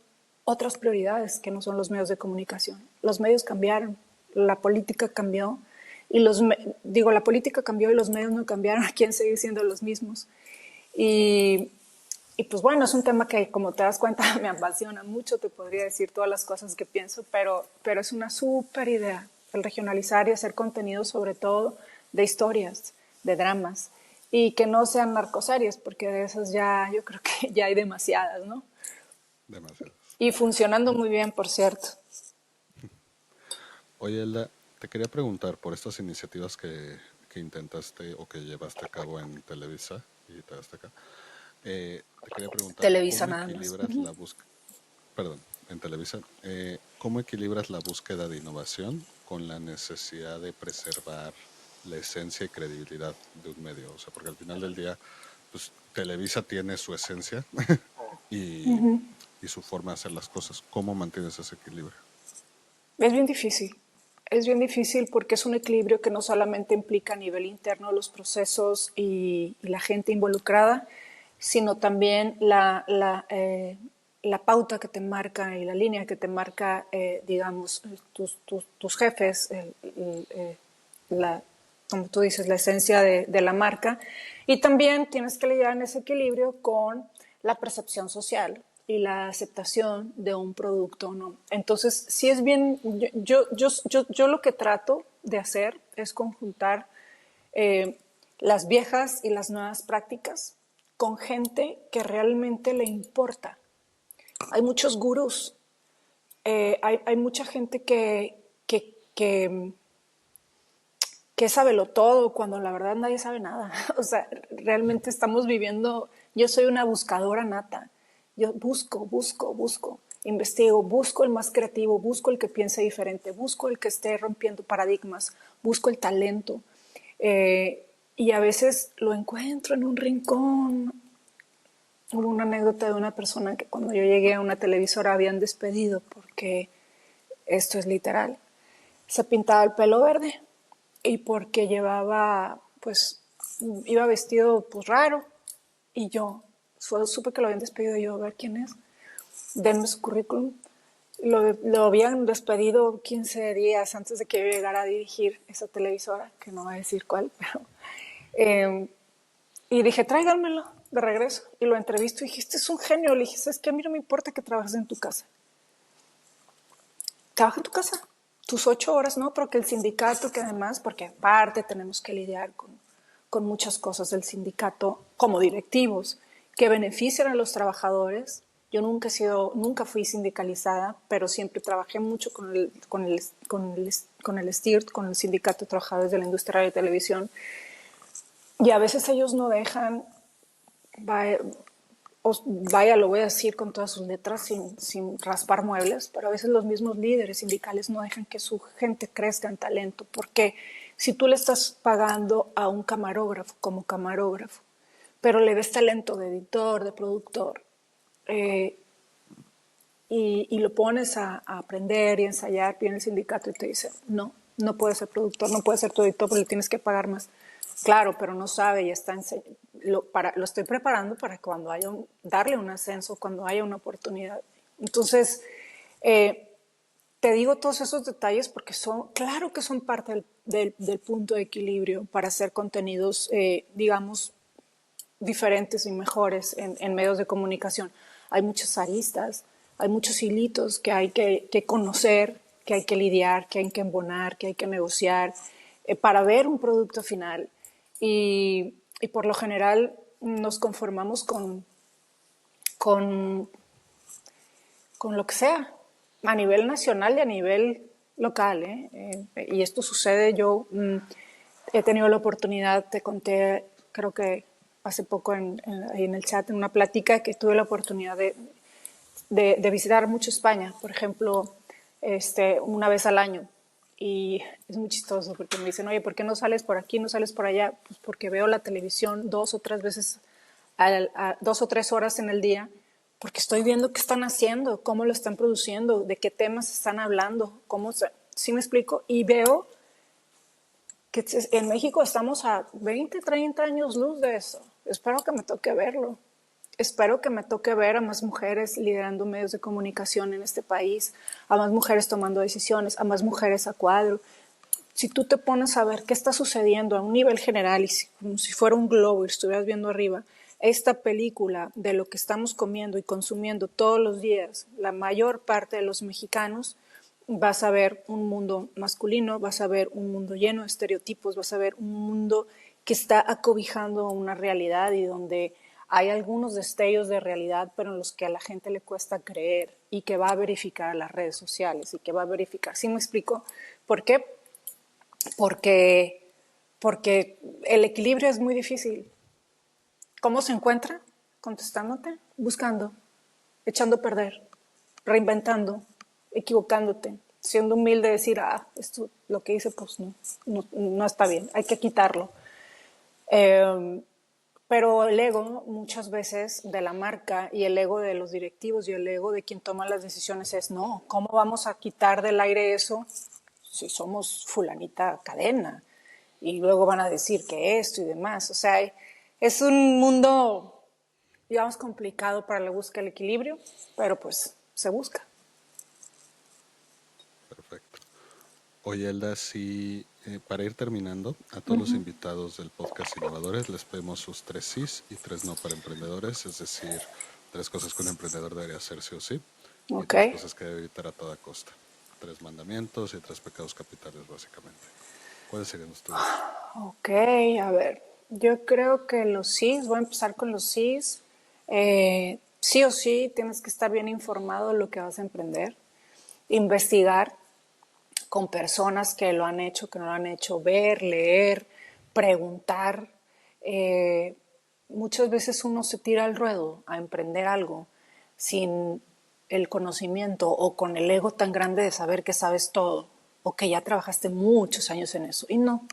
otras prioridades que no son los medios de comunicación. Los medios cambiaron, la política cambió y la política cambió y los medios no cambiaron, quieren seguir siendo los mismos. Y pues bueno, es un tema que, como te das cuenta, me apasiona mucho, te podría decir todas las cosas que pienso, pero es una súper idea el regionalizar y hacer contenido sobre todo de historias, de dramas, y que no sean narcoseries, porque de esas ya, yo creo que ya hay demasiadas, ¿no? Demasiadas. Y funcionando muy bien, por cierto. Oye, Elda, te quería preguntar por estas iniciativas que intentaste o que llevaste a cabo en Televisa y TV Azteca. Te quería preguntar, Televisa ¿cómo nada más. equilibras la búsqueda, perdón, en Televisa, cómo equilibras la búsqueda de innovación con la necesidad de preservar la esencia y credibilidad de un medio? O sea, porque al final del día, pues Televisa tiene su esencia y, y su forma de hacer las cosas. ¿Cómo mantienes ese equilibrio? Es bien difícil. Es bien difícil porque es un equilibrio que no solamente implica a nivel interno los procesos y la gente involucrada, sino también la pauta que te marca y la línea que te marca, digamos, tus jefes, como tú dices, la esencia de la marca. Y también tienes que lidiar en ese equilibrio con la percepción social y la aceptación de un producto o no. Entonces, sí es bien, yo lo que trato de hacer es conjuntar las viejas y las nuevas prácticas con gente que realmente le importa. Hay muchos gurús, hay mucha gente que sabe lo todo cuando la verdad nadie sabe nada. O sea, realmente estamos viviendo, yo soy una buscadora nata. Yo busco, investigo, busco el más creativo, busco el que piense diferente, busco el que esté rompiendo paradigmas, busco el talento. Y a veces lo encuentro en un rincón. Hubo una anécdota de una persona que cuando yo llegué a una televisora habían despedido porque esto es literal. Se pintaba el pelo verde y porque llevaba, pues, iba vestido pues raro y yo supe que lo habían despedido y yo, a ver quién es, denme su currículum. Lo habían despedido 15 días antes de que yo llegara a dirigir esa televisora, que no voy a decir cuál, pero... y dije, tráiganmelo de regreso. Y lo entrevisto y dije, este es un genio. Le dije, es que a mí no me importa que trabajes en tu casa. Trabaja en tu casa. Tus 8 horas, ¿no? Pero que el sindicato, que además, porque aparte tenemos que lidiar con muchas cosas del sindicato como directivos que benefician a los trabajadores. Yo nunca fui sindicalizada, pero siempre trabajé mucho con el STIRT, con el Sindicato de Trabajadores de la Industria de Radio y Televisión. Y a veces ellos no dejan, vaya, lo voy a decir con todas sus letras, sin raspar muebles, pero a veces los mismos líderes sindicales no dejan que su gente crezca en talento, porque si tú le estás pagando a un camarógrafo como camarógrafo, pero le ves talento de editor, de productor, y lo pones a aprender y ensayar, viene el sindicato y te dice, no puedes ser productor, no puedes ser tu editor, porque le tienes que pagar más. Claro, pero no sabe y lo estoy preparando para cuando darle un ascenso, cuando haya una oportunidad. Entonces, te digo todos esos detalles porque claro que son parte del punto de equilibrio para hacer contenidos, digamos, diferentes y mejores en medios de comunicación. Hay muchas aristas, hay muchos hilitos que hay que conocer, que hay que lidiar, que hay que embonar, que hay que negociar para ver un producto final. Y por lo general nos conformamos con, con lo que sea, a nivel nacional y a nivel local. Y esto sucede, yo he tenido la oportunidad, te conté, creo que hace poco en el chat, en una plática, que tuve la oportunidad de visitar mucho España, por ejemplo, una vez al año. Y es muy chistoso porque me dicen, oye, ¿por qué no sales por aquí, no sales por allá? Pues porque veo la televisión 2 o 3 veces, 2 o 3 horas en el día, porque estoy viendo qué están haciendo, cómo lo están produciendo, de qué temas están hablando, ¿sí me explico? Y veo que en México estamos a 20, 30 años luz de eso. Espero que me toque verlo. Espero que me toque ver a más mujeres liderando medios de comunicación en este país, a más mujeres tomando decisiones, a más mujeres a cuadro. Si tú te pones a ver qué está sucediendo a un nivel general y como si fuera un globo y estuvieras viendo arriba, esta película de lo que estamos comiendo y consumiendo todos los días, la mayor parte de los mexicanos, vas a ver un mundo masculino, vas a ver un mundo lleno de estereotipos, vas a ver un mundo que está acobijando una realidad y donde hay algunos destellos de realidad, pero en los que a la gente le cuesta creer y que va a verificar las redes sociales y que va a verificar. ¿Sí me explico? ¿Por qué? Porque el equilibrio es muy difícil. ¿Cómo se encuentra? Contestándote, buscando, echando a perder, reinventando, equivocándote, siendo humilde, decir, esto lo que hice pues no está bien, hay que quitarlo. Pero el ego muchas veces de la marca y el ego de los directivos y el ego de quien toma las decisiones es, no, ¿cómo vamos a quitar del aire eso si somos fulanita cadena? Y luego van a decir que esto y demás. O sea, es un mundo, digamos, complicado para la búsqueda del equilibrio, pero pues se busca. Perfecto. Oye, Elda, si para ir terminando, a todos los invitados del podcast Innovadores les pedimos sus 3 sís y 3 no para emprendedores, es decir, 3 cosas que un emprendedor debería hacer sí o sí y Ok. 3 cosas que debe evitar a toda costa. 3 mandamientos y 3 pecados capitales, básicamente. ¿Cuáles serían los tuyos? Ok, a ver, yo creo que los sís, voy a empezar con los sís. Sí o sí tienes que estar bien informado de lo que vas a emprender, investigar con personas que lo han hecho, que no lo han hecho, ver, leer, preguntar. Muchas veces uno se tira al ruedo a emprender algo sin el conocimiento o con el ego tan grande de saber que sabes todo o que ya trabajaste muchos años en eso. Y no,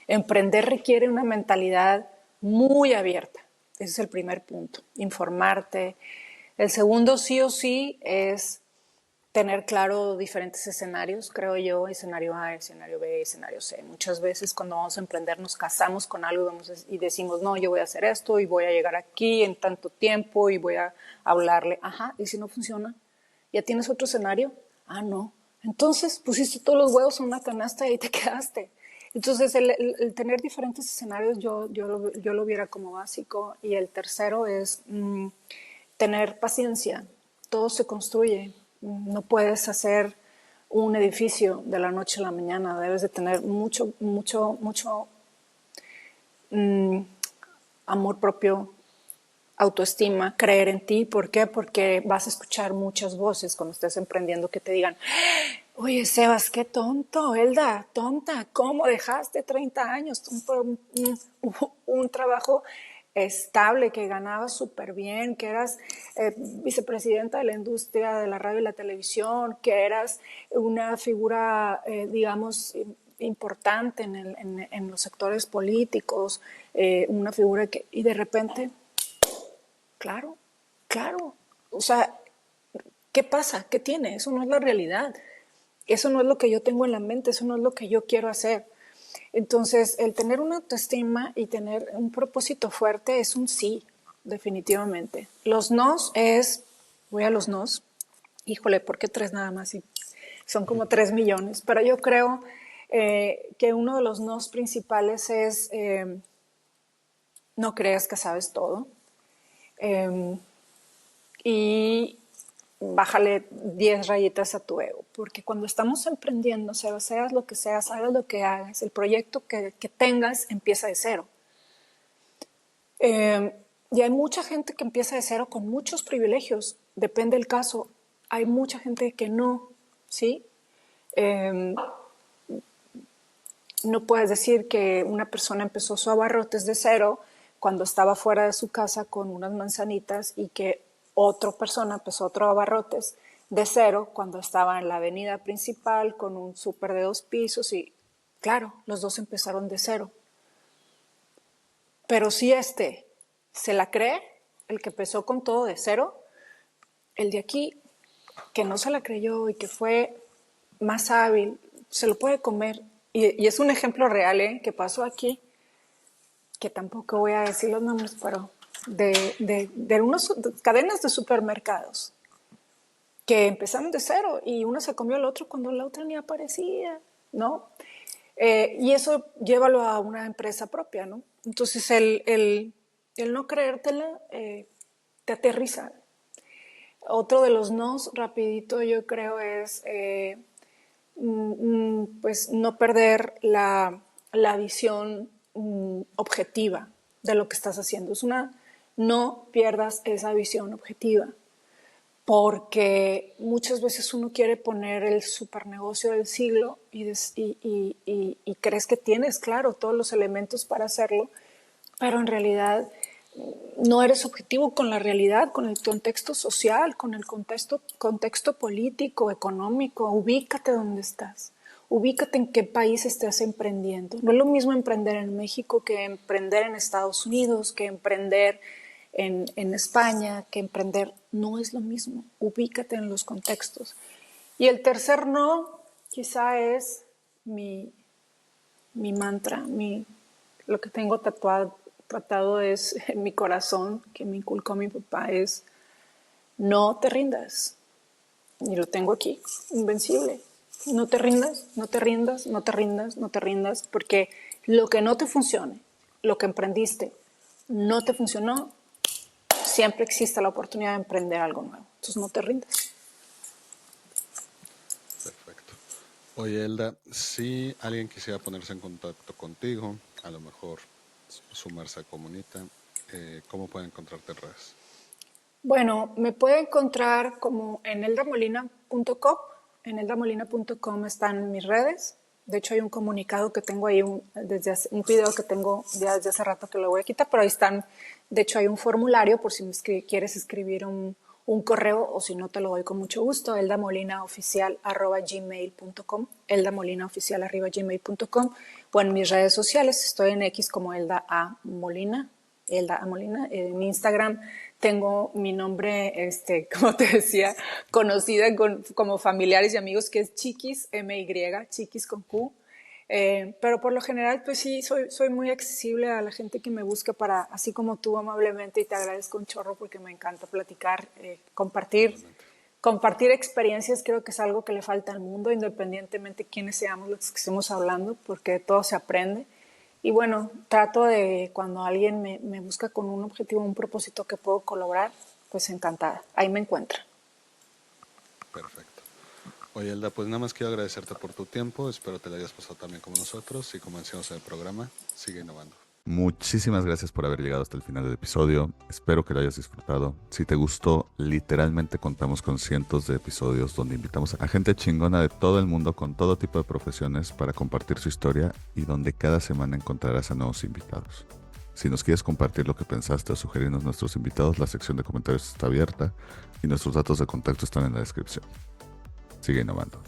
emprender requiere una mentalidad muy abierta. Ese es el primer punto, informarte. El segundo sí o sí es tener claro diferentes escenarios, creo yo, escenario A, escenario B, escenario C. Muchas veces cuando vamos a emprender nos casamos con algo y decimos, no, yo voy a hacer esto y voy a llegar aquí en tanto tiempo y voy a hablarle. Ajá, ¿y si no funciona? ¿Ya tienes otro escenario? Ah, no. Entonces pusiste todos los huevos en una canasta y ahí te quedaste. Entonces el tener diferentes escenarios yo lo viera como básico. Y el tercero es tener paciencia. Todo se construye. No puedes hacer un edificio de la noche a la mañana. Debes de tener mucho amor propio, autoestima, creer en ti. ¿Por qué? Porque vas a escuchar muchas voces cuando estés emprendiendo que te digan, oye, Sebas, qué tonto, Elda, tonta, ¿cómo dejaste 30 años un trabajo estable, que ganabas súper bien, que eras vicepresidenta de la industria de la radio y la televisión, que eras una figura, digamos, importante en los sectores políticos, una figura que, y de repente, claro, claro, o sea, ¿qué pasa? ¿Qué tiene? Eso no es la realidad. Eso no es lo que yo tengo en la mente, eso no es lo que yo quiero hacer. Entonces, el tener una autoestima y tener un propósito fuerte es un sí, definitivamente. Los nos es, voy a los nos, híjole, ¿por qué 3 nada más? Y son como 3 millones, pero yo creo que uno de los nos principales es no creas que sabes todo. Y bájale 10 rayitas a tu ego, porque cuando estamos emprendiendo, seas lo que seas, hagas lo que hagas, el proyecto que tengas empieza de cero. Y hay mucha gente que empieza de cero con muchos privilegios, depende del caso. Hay mucha gente que no, ¿sí? No puedes decir que una persona empezó su abarrotes de cero cuando estaba fuera de su casa con unas manzanitas y que otra persona empezó otro abarrotes de cero cuando estaba en la avenida principal con un súper de 2 pisos y claro, los dos empezaron de cero. Pero si se la cree, el que empezó con todo de cero, el de aquí que no se la creyó y que fue más hábil, se lo puede comer. Y es un ejemplo real que pasó aquí, que tampoco voy a decir los nombres, pero de unas cadenas de supermercados que empezaron de cero y uno se comió al otro cuando la otra ni aparecía, ¿no? Y eso llévalo a una empresa propia, ¿no? Entonces el no creértela te aterriza. Otro de los nos, rapidito, yo creo es pues no perder la visión objetiva de lo que estás haciendo. No pierdas esa visión objetiva, porque muchas veces uno quiere poner el supernegocio del siglo y crees que tienes, claro, todos los elementos para hacerlo, pero en realidad no eres objetivo con la realidad, con el contexto social, con el contexto político, económico. Ubícate donde estás. Ubícate en qué país estés emprendiendo. No es lo mismo emprender en México que emprender en Estados Unidos, que emprender en España, que emprender. No es lo mismo. Ubícate en los contextos. Y el tercer no, quizá es mi mantra, lo que tengo tratado es en mi corazón, que me inculcó mi papá, es no te rindas. Y lo tengo aquí, invencible. No te rindas, no te rindas, no te rindas, no te rindas, porque lo que no te funcione, lo que emprendiste, no te funcionó, siempre existe la oportunidad de emprender algo nuevo. Entonces no te rindas. Perfecto. Oye, Elda, si alguien quisiera ponerse en contacto contigo, a lo mejor sumarse a Comunita, ¿cómo puede encontrarte en redes? Bueno, me puede encontrar como en eldamolina.com. En eldamolina.com están mis redes. De hecho, hay un comunicado que tengo ahí, un video que tengo ya desde hace rato que lo voy a quitar, pero ahí están. De hecho, hay un formulario por si quieres escribir un un correo, o si no te lo doy con mucho gusto, eldamolinaoficial@gmail.com, eldamolinaoficial@gmail.com, o en mis redes sociales, estoy en X como Elda A. Molina, en Instagram tengo mi nombre, como te decía, conocida como familiares y amigos, que es Chiquis, MY, Chiquis con Q. Pero por lo general, pues sí, soy muy accesible a la gente que me busca para, así como tú amablemente, y te agradezco un chorro porque me encanta platicar, compartir experiencias. Creo que es algo que le falta al mundo, independientemente de quiénes seamos los que estemos hablando, porque de todo se aprende. Y bueno, trato de, cuando alguien me busca con un objetivo, un propósito que puedo colaborar, pues encantada. Ahí me encuentra. Perfecto. Oye, Elda, pues nada más quiero agradecerte por tu tiempo. Espero te lo hayas pasado también como nosotros y como decimos en el programa, sigue innovando. Muchísimas gracias por haber llegado hasta el final del episodio. Espero que lo hayas disfrutado. Si te gustó, literalmente contamos con cientos de episodios donde invitamos a gente chingona de todo el mundo con todo tipo de profesiones para compartir su historia y donde cada semana encontrarás a nuevos invitados. Si nos quieres compartir lo que pensaste o sugerirnos nuestros invitados, la sección de comentarios está abierta y nuestros datos de contacto están en la descripción. Sigue innovando.